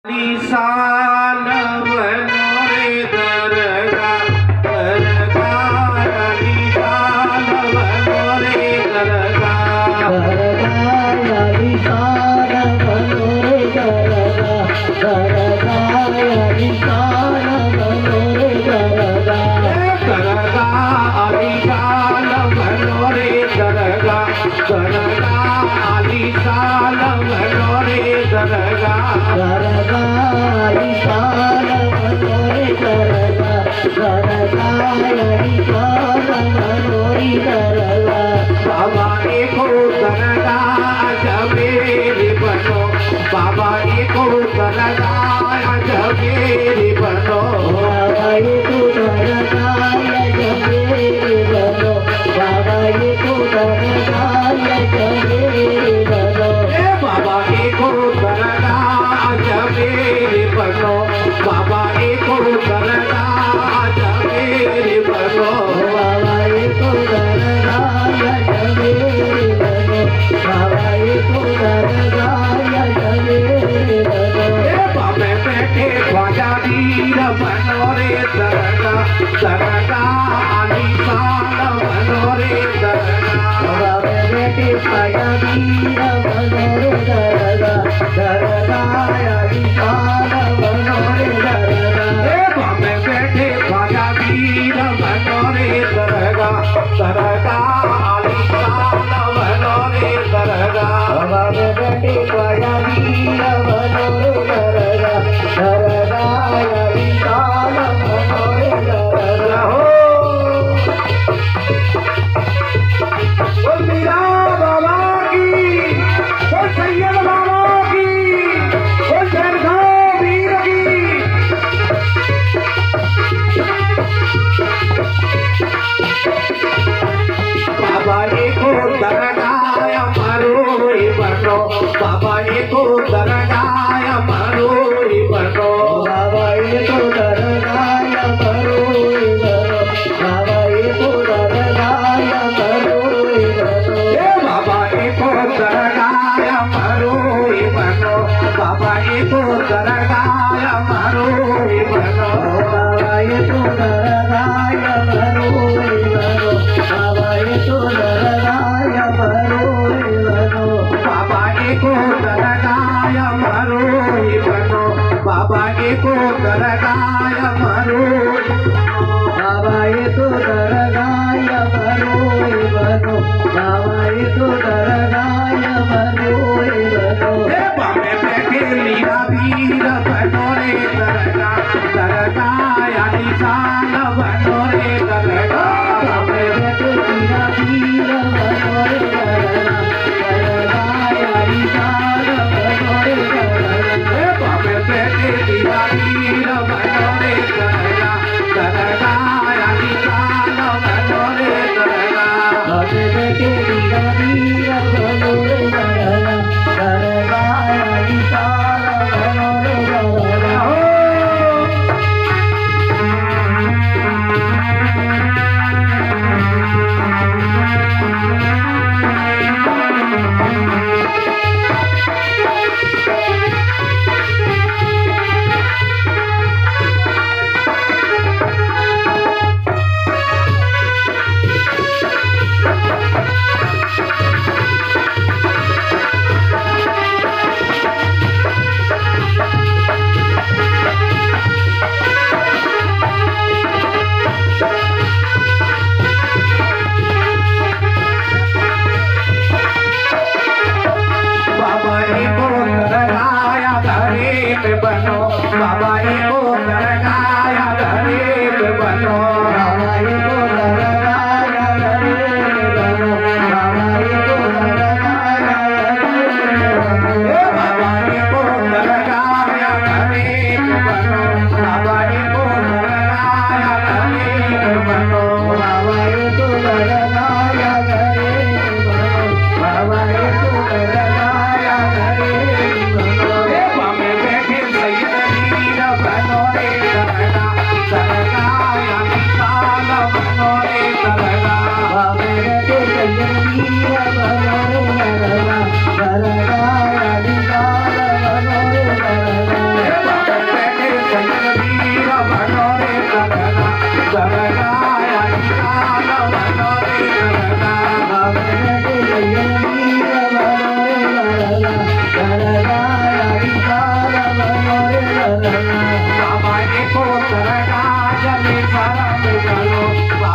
निशान बनोरे दरगा दरगा निशान बनोरे दरगा दरगा निशान बनोरे दरगा दरगा निशान बनोरे दरगा दरगा निशान बनोरे दरगा दरगा निशान बनोरे दरगा दरगा निशान बनोरे दरगा दरगा निशान बनोरे दरगा बाबा एको दरगा जबेरी बनो बाबा एको दरगा जबेरी बनो बाबा एको दरगा जबेरी बनो बाबा एको दरगा जबेरी बनो बाबा एको दरगा जबेरी बनो बाबा एको दरगा जबेरी बनो बाबा एको दरगा जबेरी बनो बाबा एको दरगा जबेरी बनो बाबे बैठे ख्वाजा वीर बनो रे दरगा दरगा निशान बनो रे दरगा बाबा बेटे ख्वाजा वीर बनो रे दरगा दरगा निशान बनो रे दरगा बाबे बैठे ख्वाजा वीर बनो रे दरगा दरगा निशान बनो रे दरगा बाबा बेटे ख्वाजा वीर बनो रे दरगा दरगा निशान बनो रे दरगा बोल मीरा बाबा की बोल सैयद बाबा की बोल जरगांव वीर की बाबा एको दरगाय मरोई बनो बाबा एको दरगाय मरोई बनो बाबा एको दरगाय मरोई बनो बाबा एको दरगाय मरोई बनो बाबा एको दरगाय मरोई बनो बाबा एको दरगाय मरोई बनो बाबा एको दरगाय मरोई बनो बाबा एको दरगाय मरोई बनो बाबा एको दरगाय मरोई बनो बाबा एको दरगाय मरोई बाबा एको दरगाय मरोई बनो बाबा एको दरगाय मरोई बनो बाबे बैठे लीला वीर बनो रे दरगा दरगाय निशान बनो रे दरगा बाबे बेटे लीला वीर बनो रे दरगा दरगाय निशान बनो रे दरगा बाबे बैठे लीला वीर बनो रे दरगा दरगाय निशान बनो रे दरगा बाबे बेटे लीला वीर बनो रे दरगा दरगाय निशान बनो रे दरगा बाबा एको दरगाय गरीब बनो बाबा एको दरगाय गरीब बनो बाबा एको दरगाय गरीब बनो बाबा एको दरगाय गरीब बनो बाबा एको दरगाय गरीब बनो बाबा एको दरगाय गरीब बनो बाबा एको दरगाय गरीब बनो बाबा एको दरगाय गरीब बनो बाबे बैठे सैयद वीर बनो रे दरगा दरगा चलो